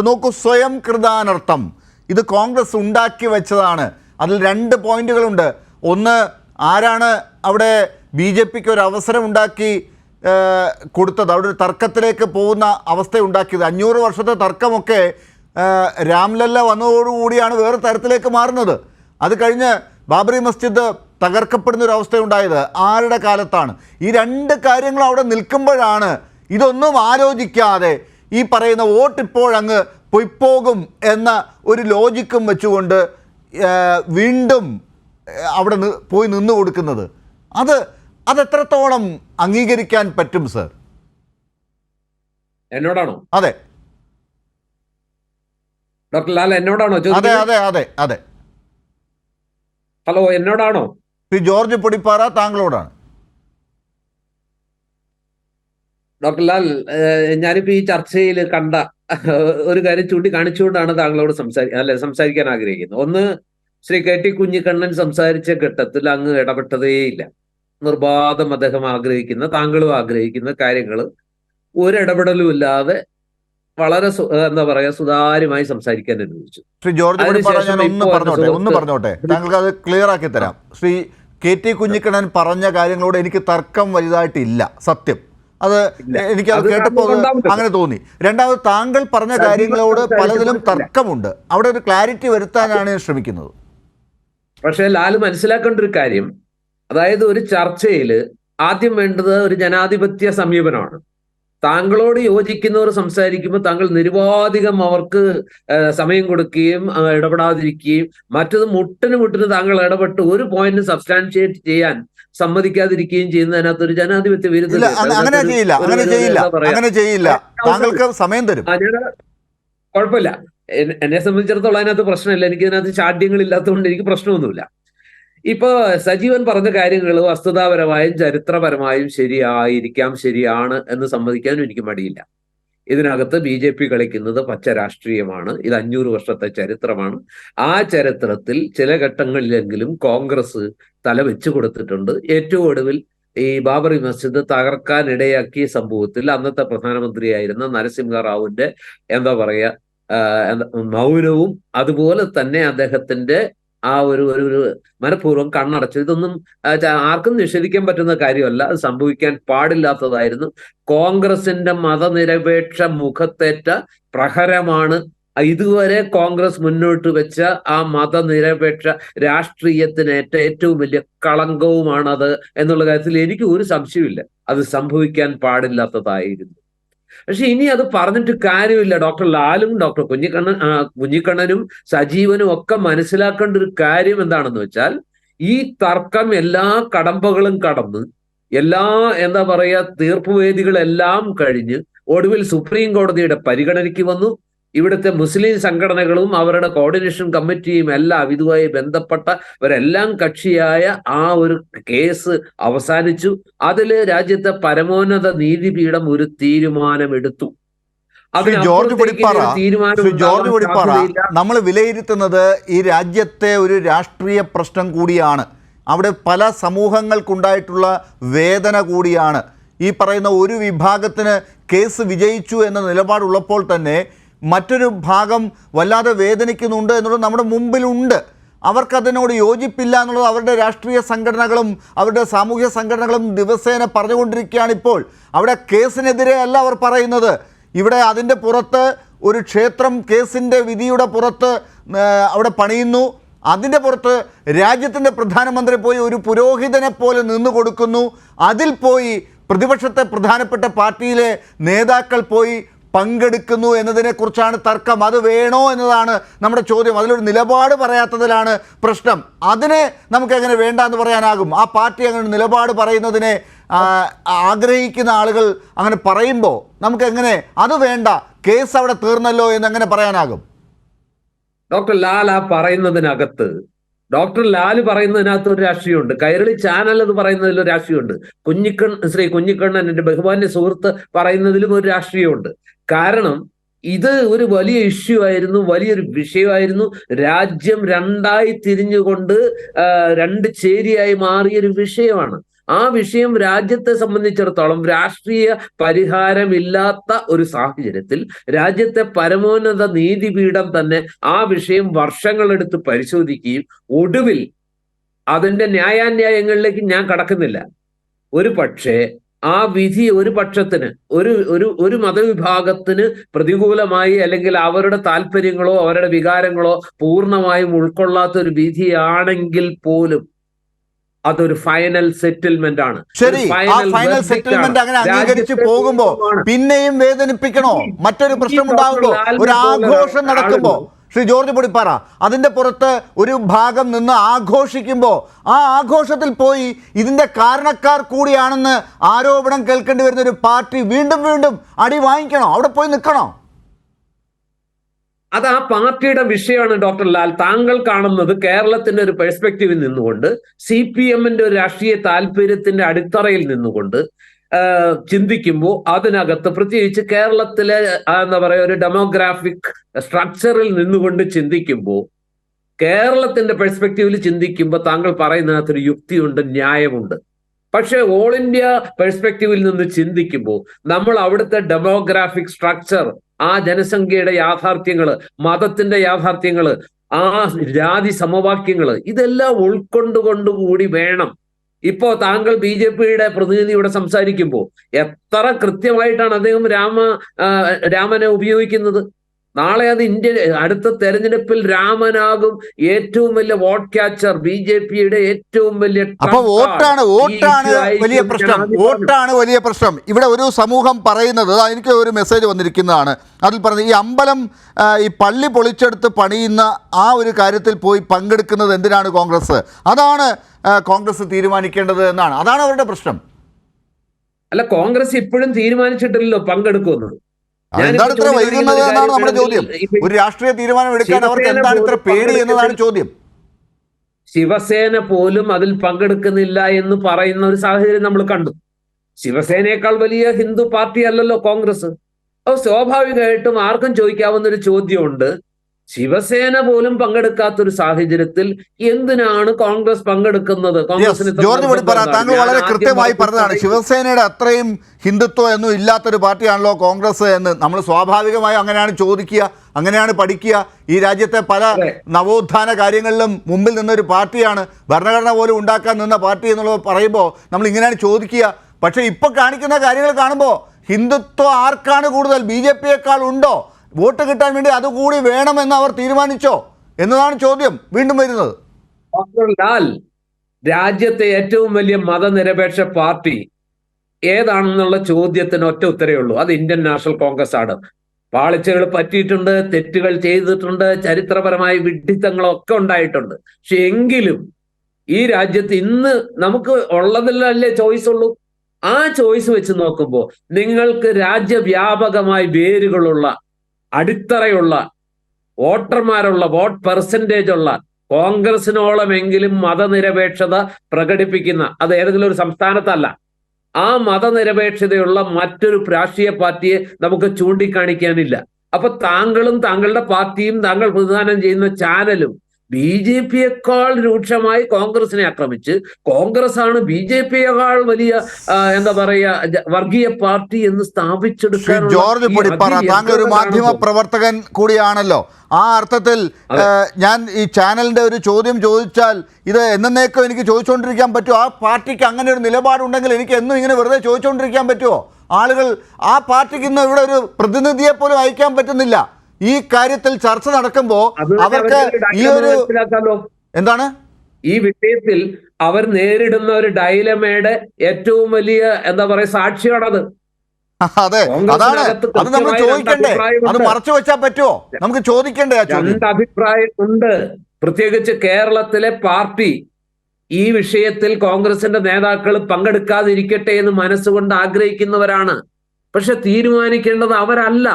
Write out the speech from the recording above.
നോക്കൂ, സ്വയം കൃതാനർത്ഥം ഇത് കോൺഗ്രസ് ഉണ്ടാക്കി വെച്ചതാണ്. അതിൽ 2 പോയിന്റുകളുണ്ട്. ഒന്ന്, ആരാണ് അവിടെ ബി ജെ പിക്ക് ഒരു അവസരം ഉണ്ടാക്കി കൊടുത്തത്, അവിടെ ഒരു തർക്കത്തിലേക്ക് പോകുന്ന അവസ്ഥ ഉണ്ടാക്കിയത്. 500 വർഷത്തെ തർക്കമൊക്കെ രാംലല്ല വന്നതോടുകൂടിയാണ് വേറെ തരത്തിലേക്ക് മാറുന്നത്. അത് കഴിഞ്ഞ് ബാബറി മസ്ജിദ് തകർക്കപ്പെടുന്ന ഒരു അവസ്ഥയുണ്ടായത് ആരുടെ കാലത്താണ്? ഈ 2 കാര്യങ്ങൾ അവിടെ നിൽക്കുമ്പോഴാണ് ഇതൊന്നും ആലോചിക്കാതെ ഈ പറയുന്ന വോട്ട് ഇപ്പോഴങ്ങ് പൊയ്പോകും എന്ന ഒരു ലോജിക്കും വെച്ചുകൊണ്ട് വീണ്ടും അവിടെ പോയി നിന്ന് കൊടുക്കുന്നത്. അതെത്രത്തോളം അംഗീകരിക്കാൻ പറ്റും സർ? എന്നോടാണോ? അതെ ഡോക്ടർ ലാൽ, എന്നോടാണോ? അതെ അതെ അതെ അതെ. ഹലോ, എന്നോടാണോ? ശ്രീ ജോർജ് പൊടിപ്പാറ, താങ്കളോടാണ്. ഡോക്ടർ ലാൽ, ഞാനിപ്പോ ഈ ചർച്ചയിൽ കണ്ട ഒരു കാര്യം ചൂണ്ടിക്കാണിച്ചുകൊണ്ടാണ് താങ്കളോട് സംസാരിക്കാൻ ആഗ്രഹിക്കുന്നത്. ഒന്ന്, ശ്രീ കെ ടി കുഞ്ഞിക്കണ്ണൻ സംസാരിച്ച ഘട്ടത്തിൽ അങ്ങ് ഇടപെട്ടതേയില്ല. നിർബാധം അദ്ദേഹം ആഗ്രഹിക്കുന്ന, താങ്കളും ആഗ്രഹിക്കുന്ന കാര്യങ്ങൾ ഒരിടപെടലും ഇല്ലാതെ വളരെ എന്താ പറയാ സുതാര്യമായി സംസാരിക്കാൻ അനുവദിച്ചു. ശ്രീ ജോർജ് പൊടിപ്പാറ, ഞാൻ ഒന്ന് പറഞ്ഞോട്ടെ, താങ്കൾക്ക് അത് ക്ലിയർ ആക്കി തരാം. ശ്രീ കെ ടി കുഞ്ഞിക്കണ്ണൻ പറഞ്ഞ കാര്യങ്ങളോട് എനിക്ക് തർക്കം വലുതായിട്ടില്ല, സത്യം. അത് എനിക്കത് കേട്ടപ്പോൾ അങ്ങനെ തോന്നി. രണ്ടാമത്, താങ്കൾ പറഞ്ഞ കാര്യങ്ങളോട് പലതിലും തർക്കമുണ്ട്. അവിടെ ഒരു ക്ലാരിറ്റി വരുത്താനാണ് ഞാൻ ശ്രമിക്കുന്നത്. പക്ഷേ ലാല് മനസ്സിലാക്കേണ്ട ഒരു കാര്യം, അതായത് ഒരു ചർച്ചയിൽ ആദ്യം വേണ്ടത് ഒരു ജനാധിപത്യ സമീപനമാണ്. താങ്കളോട് യോജിക്കുന്നവർ സംസാരിക്കുമ്പോൾ താങ്കൾ നിരുപാധികം അവർക്ക് സമയം കൊടുക്കുകയും ഇടപെടാതിരിക്കുകയും, മറ്റത് മുട്ടിന് താങ്കൾ ഇടപെട്ട് ഒരു പോയിന്റ് സബ്സ്റ്റാൻഷിയേറ്റ് ചെയ്യാൻ സമ്മതിക്കാതിരിക്കുകയും ചെയ്യുന്നതിനകത്ത് ഒരു ജനാധിപത്യ വിരുദ്ധ. താങ്കൾക്ക് സമയം തരും, കുഴപ്പമില്ല. എന്നെ സംബന്ധിച്ചിടത്തോളം അതിനകത്ത് പ്രശ്നമില്ല. എനിക്ക് ഇതിനകത്ത് ചാഢ്യങ്ങൾ ഇല്ലാത്തതുകൊണ്ട് എനിക്ക് പ്രശ്നമൊന്നുമില്ല. ഇപ്പൊ സജീവൻ പറഞ്ഞ കാര്യങ്ങൾ വസ്തുതാപരമായും ചരിത്രപരമായും ശരിയാണ് എന്ന് സമ്മതിക്കാനും എനിക്ക് മടിയില്ല. ഇതിനകത്ത് ബി ജെ പി കളിക്കുന്നത് പച്ച രാഷ്ട്രീയമാണ്. ഇത് 500 വർഷത്തെ ചരിത്രമാണ്. ആ ചരിത്രത്തിൽ ചില ഘട്ടങ്ങളിലെങ്കിലും കോൺഗ്രസ് തല വെച്ചു കൊടുത്തിട്ടുണ്ട്. ഏറ്റവും ഒടുവിൽ ഈ ബാബറി മസ്ജിദ് തകർക്കാൻ ഇടയാക്കിയ സംഭവത്തിൽ അന്നത്തെ പ്രധാനമന്ത്രിയായിരുന്ന നരസിംഹറാവുവിന്റെ എന്താ പറയാ മൗനവും അതുപോലെ തന്നെ അദ്ദേഹത്തിന്റെ ആ ഒരു മനഃപൂർവ്വം കണ്ണടച്ചു. ഇതൊന്നും ആർക്കും നിഷേധിക്കാൻ പറ്റുന്ന കാര്യമല്ല, അത് സംഭവിക്കാൻ പാടില്ലാത്തതായിരുന്നു. കോൺഗ്രസിന്റെ മതനിരപേക്ഷ മുഖത്തേറ്റ പ്രഹരമാണ് ഇതുവരെ കോൺഗ്രസ് മുന്നോട്ട് വെച്ച ആ മതനിരപേക്ഷ രാഷ്ട്രീയത്തിനേറ്റ ഏറ്റവും വലിയ കളങ്കവുമാണത് എന്നുള്ള കാര്യത്തിൽ എനിക്ക് ഒരു സംശയമില്ല. അത് സംഭവിക്കാൻ പാടില്ലാത്തതായിരുന്നു. പക്ഷെ ഇനി അത് പറഞ്ഞിട്ട് കാര്യമില്ല. ഡോക്ടർ ലാലും ഡോക്ടർ കുഞ്ഞിക്കണ്ണനും സജീവനും ഒക്കെ മനസ്സിലാക്കേണ്ട ഒരു കാര്യം എന്താണെന്ന് വെച്ചാൽ, ഈ തർക്കം എല്ലാ കടമ്പകളും കടന്ന് എല്ലാ എന്താ പറയാ തീർപ്പുവേദികളെല്ലാം കഴിഞ്ഞ് ഒടുവിൽ സുപ്രീം കോടതിയുടെ പരിഗണനയ്ക്ക് വന്നു. ഇവിടുത്തെ മുസ്ലിം സംഘടനകളും അവരുടെ കോർഡിനേഷൻ കമ്മിറ്റിയും എല്ലാം ഇതുമായി ബന്ധപ്പെട്ടവരെല്ലാം കക്ഷിയായ ആ ഒരു കേസ് അവസാനിച്ചു. അതില് രാജ്യത്തെ പരമോന്നത നീതിപീഠം ഒരു തീരുമാനമെടുത്തു. ജോർജ് പൊടിപ്പാറ, നമ്മൾ വിലയിരുത്തുന്നത് ഈ രാജ്യത്തെ ഒരു രാഷ്ട്രീയ പ്രശ്നം കൂടിയാണ്. അവിടെ പല സമൂഹങ്ങൾക്കുണ്ടായിട്ടുള്ള വേദന കൂടിയാണ്. ഈ പറയുന്ന ഒരു വിഭാഗത്തിന് കേസ് വിജയിച്ചു എന്ന നിലപാടുള്ളപ്പോൾ തന്നെ മറ്റൊരു ഭാഗം വല്ലാതെ വേദനിക്കുന്നുണ്ട് എന്നുള്ളത് നമ്മുടെ മുമ്പിലുണ്ട്. അവർക്കതിനോട് യോജിപ്പില്ല എന്നുള്ളത് അവരുടെ രാഷ്ട്രീയ സംഘടനകളും അവരുടെ സാമൂഹ്യ സംഘടനകളും ദിവസേന പറഞ്ഞുകൊണ്ടിരിക്കുകയാണ്. ഇപ്പോൾ അവിടെ കേസിനെതിരെ അല്ല അവർ പറയുന്നത്. ഇവിടെ അതിൻ്റെ പുറത്ത് ഒരു ക്ഷേത്രം കേസിൻ്റെ വിധിയുടെ പുറത്ത് അവിടെ പണിയുന്നു. അതിൻ്റെ പുറത്ത് രാജ്യത്തിൻ്റെ പ്രധാനമന്ത്രി പോയി ഒരു പുരോഹിതനെ പോലെ നിന്നു കൊടുക്കുന്നു. അതിൽ പോയി പ്രതിപക്ഷത്തെ പ്രധാനപ്പെട്ട പാർട്ടിയിലെ നേതാക്കൾ പോയി പങ്കെടുക്കുന്നു എന്നതിനെക്കുറിച്ചാണ് തർക്കം. അത് വേണോ എന്നതാണ് നമ്മുടെ ചോദ്യം. അതിലൊരു നിലപാട് പറയാത്തതിലാണ് പ്രശ്നം. അതിനെ നമുക്ക് എങ്ങനെ വേണ്ട എന്ന് പറയാനാകും? ആ പാർട്ടി അങ്ങനെ നിലപാട് പറയുന്നതിനെ ആഗ്രഹിക്കുന്ന ആളുകൾ അങ്ങനെ പറയുമ്പോൾ നമുക്ക് എങ്ങനെ അത് വേണ്ട, കേസ് അവിടെ തീർന്നല്ലോ എന്നെങ്ങനെ പറയാനാകും? ഡോക്ടർ ലാൽ ഡോക്ടർ ലാല് പറയുന്നതിനകത്ത് ഒരു രാഷ്ട്രീയമുണ്ട്. കൈരളി ചാനൽ എന്ന് പറയുന്നതിൽ ഒരു രാഷ്ട്രീയമുണ്ട്. ശ്രീ കുഞ്ഞിക്കണ്ണൻ, എൻ്റെ ബഹുമാന്യ സുഹൃത്ത്, പറയുന്നതിലും ഒരു രാഷ്ട്രീയമുണ്ട്. കാരണം ഇത് ഒരു വലിയ ഇഷ്യൂ ആയിരുന്നു, വലിയൊരു വിഷയമായിരുന്നു. രാജ്യം രണ്ടായി തിരിഞ്ഞുകൊണ്ട് 2 ചേരിയായി മാറിയൊരു വിഷയമാണ്. ആ വിഷയം രാജ്യത്തെ സംബന്ധിച്ചിടത്തോളം രാഷ്ട്രീയ പരിഹാരമില്ലാത്ത ഒരു സാഹചര്യത്തിൽ രാജ്യത്തെ പരമോന്നത നീതിപീഠം തന്നെ ആ വിഷയം വർഷങ്ങളെടുത്ത് പരിശോധിക്കുകയും ഒടുവിൽ അതിന്റെ ന്യായാന്യായങ്ങളിലേക്ക് ഞാൻ കടക്കുന്നില്ല, ഒരു പക്ഷേ ആ വിധി ഒരു പക്ഷത്തിന് ഒരു മതവിഭാഗത്തിന് പ്രതികൂലമായി അല്ലെങ്കിൽ അവരുടെ താല്പര്യങ്ങളോ അവരുടെ വികാരങ്ങളോ പൂർണ്ണമായും ഉൾക്കൊള്ളാത്ത ഒരു വിധിയാണെങ്കിൽ പോലും അതൊരു ഫൈനൽ സെറ്റിൽമെന്റ് ആണ്. ശരി, ആ ഫൈനൽ സെറ്റിൽമെന്റ് അങ്ങനെ അംഗീകരിച്ച് പോകുമ്പോ പിന്നെയും വേദനിപ്പിക്കണോ? മറ്റൊരു പ്രശ്നം ഉണ്ടാകുമ്പോ, ഒരു ആഘോഷം നടക്കുമ്പോ, ശ്രീ ജോർജ് പൊടിപ്പാറ, അതിന്റെ പുറത്ത് ഒരു ഭാഗം നിന്ന് ആഘോഷിക്കുമ്പോൾ ആ ആഘോഷത്തിൽ പോയി ഇതിന്റെ കാരണക്കാർ കൂടിയാണെന്ന് ആരോപണം കേൾക്കേണ്ടി വരുന്ന ഒരു പാർട്ടി വീണ്ടും വീണ്ടും അടി വാങ്ങിക്കണോ? അവിടെ പോയി നിൽക്കണോ? അത് ആ പാർട്ടിയുടെ വിഷയമാണ് ഡോക്ടർ ലാൽ. താങ്കൾ കാണുന്നത് കേരളത്തിന്റെ ഒരു പെർസ്പെക്റ്റീവിൽ നിന്നുകൊണ്ട്, CPM-ന്റെ ഒരു രാഷ്ട്രീയ താല്പര്യത്തിന്റെ അടിത്തറയിൽ നിന്നുകൊണ്ട് ചിന്തിക്കുമ്പോൾ അതിനകത്ത് പ്രത്യേകിച്ച് കേരളത്തിലെ എന്താ പറയുക ഒരു ഡെമോഗ്രാഫിക് സ്ട്രക്ചറിൽ നിന്നുകൊണ്ട് ചിന്തിക്കുമ്പോൾ, കേരളത്തിന്റെ പെർസ്പെക്റ്റീവിൽ ചിന്തിക്കുമ്പോൾ താങ്കൾ പറയുന്നതിനകത്തൊരു യുക്തിയുണ്ട്, ന്യായമുണ്ട്. പക്ഷെ ഓൾ ഇന്ത്യ പെർസ്പെക്റ്റീവിൽ നിന്ന് ചിന്തിക്കുമ്പോൾ നമ്മൾ അവിടുത്തെ ഡെമോഗ്രാഫിക് സ്ട്രക്ചർ, ആ ജനസംഖ്യയുടെ യാഥാർത്ഥ്യങ്ങള്, മതത്തിന്റെ യാഥാർത്ഥ്യങ്ങള്, ആ ജാതി സമവാക്യങ്ങള്, ഇതെല്ലാം ഉൾക്കൊണ്ടുകൊണ്ടുകൂടി വേണം. ഇപ്പോ താങ്കൾ BJP-യുടെ പ്രതിനിധിയോട് സംസാരിക്കുമ്പോൾ എത്ര കൃത്യമായിട്ടാണ് അദ്ദേഹം രാമനെ ഉപയോഗിക്കുന്നത്. നാളെ അത് അടുത്ത തെരഞ്ഞെടുപ്പിൽ രാമനാകും ഏറ്റവും വലിയ വോട്ട് ക്യാച്ചർ, BJP-യുടെ ഏറ്റവും വലിയ. അപ്പൊ വോട്ടാണ് വലിയ പ്രശ്നം, വോട്ടാണ് വലിയ പ്രശ്നം. ഇവിടെ ഒരു സമൂഹം പറയുന്നത്, എനിക്ക് ഒരു മെസ്സേജ് വന്നിരിക്കുന്നതാണ്, അതിൽ പറഞ്ഞത് ഈ അമ്പലം, ഈ പള്ളി പൊളിച്ചെടുത്ത് പണിയുന്ന ആ ഒരു കാര്യത്തിൽ പോയി പങ്കെടുക്കുന്നത് എന്തിനാണ് കോൺഗ്രസ്? അതാണ് കോൺഗ്രസ് തീരുമാനിക്കേണ്ടത് എന്നാണ്. അതാണ് അവരുടെ പ്രശ്നം. അല്ല, കോൺഗ്രസ് ഇപ്പോഴും തീരുമാനിച്ചിട്ടില്ലല്ലോ പങ്കെടുക്കുന്നത്. എന്താണ് ഇത്ര വൈകുന്നത് എന്നാണ് നമ്മുടെ ചോദ്യം. ഒരു രാഷ്ട്രീയ തീരുമാനം എടുക്കാൻ അവർക്ക് എന്താണ് ഇത്ര പേടി എന്നതാണ് ചോദ്യം. ശിവസേന പോലും അതിൽ പങ്കെടുക്കുന്നില്ല എന്ന് പറയുന്ന ഒരു സാഹചര്യം നമ്മൾ കണ്ടു. ശിവസേനയേക്കാൾ വലിയ ഹിന്ദു പാർട്ടി അല്ലല്ലോ കോൺഗ്രസ്. അപ്പോൾ സ്വാഭാവികമായിട്ടും ആർക്കും ചോദിക്കാവുന്ന ഒരു ചോദ്യമുണ്ട്, ശിവസേന പോലും പങ്കെടുക്കാത്തൊരു സാഹചര്യത്തിൽ എന്തിനാണ് കോൺഗ്രസ് പങ്കെടുക്കുന്നത്? ജോർജ് പൊടിപ്പാറ, താങ്കൾ വളരെ കൃത്യമായി പറഞ്ഞതാണ്, ശിവസേനയുടെ അത്രയും ഹിന്ദുത്വം ഒന്നും ഇല്ലാത്തൊരു പാർട്ടിയാണല്ലോ കോൺഗ്രസ് എന്ന്. നമ്മൾ സ്വാഭാവികമായും അങ്ങനെയാണ് ചോദിക്കുക, അങ്ങനെയാണ് പഠിക്കുക. ഈ രാജ്യത്തെ പല നവോത്ഥാന കാര്യങ്ങളിലും മുമ്പിൽ നിന്നൊരു പാർട്ടിയാണ്, ഭരണഘടന പോലും ഉണ്ടാക്കാൻ നിന്ന പാർട്ടി എന്നുള്ളത് പറയുമ്പോൾ നമ്മൾ ഇങ്ങനെയാണ് ചോദിക്കുക. പക്ഷേ ഇപ്പോൾ കാണിക്കുന്ന കാര്യങ്ങൾ കാണുമ്പോൾ ഹിന്ദുത്വം ആർക്കാണ് കൂടുതൽ? BJP-യേക്കാൾ ഉണ്ടോ? വോട്ട് കിട്ടാൻ വേണ്ടി അതുകൂടി വേണമെന്ന് അവർ തീരുമാനിച്ചോ എന്നതാണ് ചോദ്യം വീണ്ടും വരുന്നത്. ഡോക്ടർ ലാൽ, രാജ്യത്തെ ഏറ്റവും വലിയ മതനിരപേക്ഷ പാർട്ടി ഏതാണെന്നുള്ള ചോദ്യത്തിന് ഒറ്റ ഉത്തരവേ ഉള്ളൂ, അത് ഇന്ത്യൻ നാഷണൽ കോൺഗ്രസ് ആണ്. പാളിച്ചകൾ പറ്റിയിട്ടുണ്ട്, തെറ്റുകൾ ചെയ്തിട്ടുണ്ട്, ചരിത്രപരമായ വിഡ്ഢിത്തങ്ങളൊക്കെ ഉണ്ടായിട്ടുണ്ട്. പക്ഷെ എങ്കിലും ഈ രാജ്യത്ത് ഇന്ന് നമുക്ക് ഉള്ളതിലല്ലേ ചോയ്സ് ഉള്ളൂ. ആ ചോയ്സ് വെച്ച് നോക്കുമ്പോൾ നിങ്ങൾക്ക് രാജ്യവ്യാപകമായി വേരുകളുള്ള, അടിത്തറയുള്ള, വോട്ടർമാരുള്ള, വോട്ട് പെർസെൻറ്റേജ് ഉള്ള, കോൺഗ്രസിനോളമെങ്കിലും മതനിരപേക്ഷത പ്രകടിപ്പിക്കുന്ന, അത് ഏതെങ്കിലും ഒരു സംസ്ഥാനത്തല്ല, ആ മതനിരപേക്ഷതയുള്ള മറ്റൊരു രാഷ്ട്രീയ പാർട്ടിയെ നമുക്ക് ചൂണ്ടിക്കാണിക്കാനില്ല. അപ്പൊ താങ്കളും താങ്കളുടെ പാർട്ടിയും താങ്കൾ പ്രതിദാനം ചെയ്യുന്ന ചാനലും BJP-യേക്കാൾ രൂക്ഷമായി കോൺഗ്രസിനെ ആക്രമിച്ച്, കോൺഗ്രസ് ആണ് BJP-യേക്കാൾ വലിയ എന്താ പറയുക വർഗീയ പാർട്ടി എന്ന് സ്ഥാപിച്ചെടുക്കാൻ. ജോർജ് പൊടിപ്പാറ, താങ്കൾ ഒരു മാധ്യമ പ്രവർത്തകൻ കൂടിയാണല്ലോ. ആ അർത്ഥത്തിൽ ഞാൻ ഈ ചാനലിൻ്റെ ഒരു ചോദ്യം ചോദിച്ചാൽ ഇത് എന്നേക്കും എനിക്ക് ചോദിച്ചുകൊണ്ടിരിക്കാൻ പറ്റുമോ? ആ പാർട്ടിക്ക് അങ്ങനെ ഒരു നിലപാടുണ്ടെങ്കിൽ എനിക്ക് എന്നും ഇങ്ങനെ വെറുതെ ചോദിച്ചുകൊണ്ടിരിക്കാൻ പറ്റുമോ? ആളുകൾ ആ പാർട്ടിക്ക് ഇന്ന് ഇവിടെ ഒരു പ്രതിനിധിയെ പോലും അയക്കാൻ പറ്റുന്നില്ല. ഈ കാര്യത്തിൽ ചർച്ച നടക്കുമ്പോൾ അവർക്ക് ഈ ഒരു എന്താണ് ഈ വിഷയത്തിൽ അവർ നേരിടുന്ന ഒരു ഡൈലമയുടെ ഏറ്റവും വലിയ എന്താ പറയുക സാക്ഷിയാണത്. അതെ, അതാണ് അത് നമ്മൾ ചോദിക്കണ്ടേ, അത് മറച്ചു വെച്ചാൽ പറ്റുമോ? നമുക്ക് ചോദിക്കണ്ടേ? രണ്ട് അഭിപ്രായമുണ്ട്. പ്രത്യേകിച്ച് കേരളത്തിലെ പാർട്ടി ഈ വിഷയത്തിൽ കോൺഗ്രസിന്റെ നേതാക്കൾ പങ്കെടുക്കാതിരിക്കട്ടെ എന്ന് മനസ്സുകൊണ്ട് ആഗ്രഹിക്കുന്നവരാണ്. പക്ഷെ തീരുമാനിക്കേണ്ടത് അവരല്ല.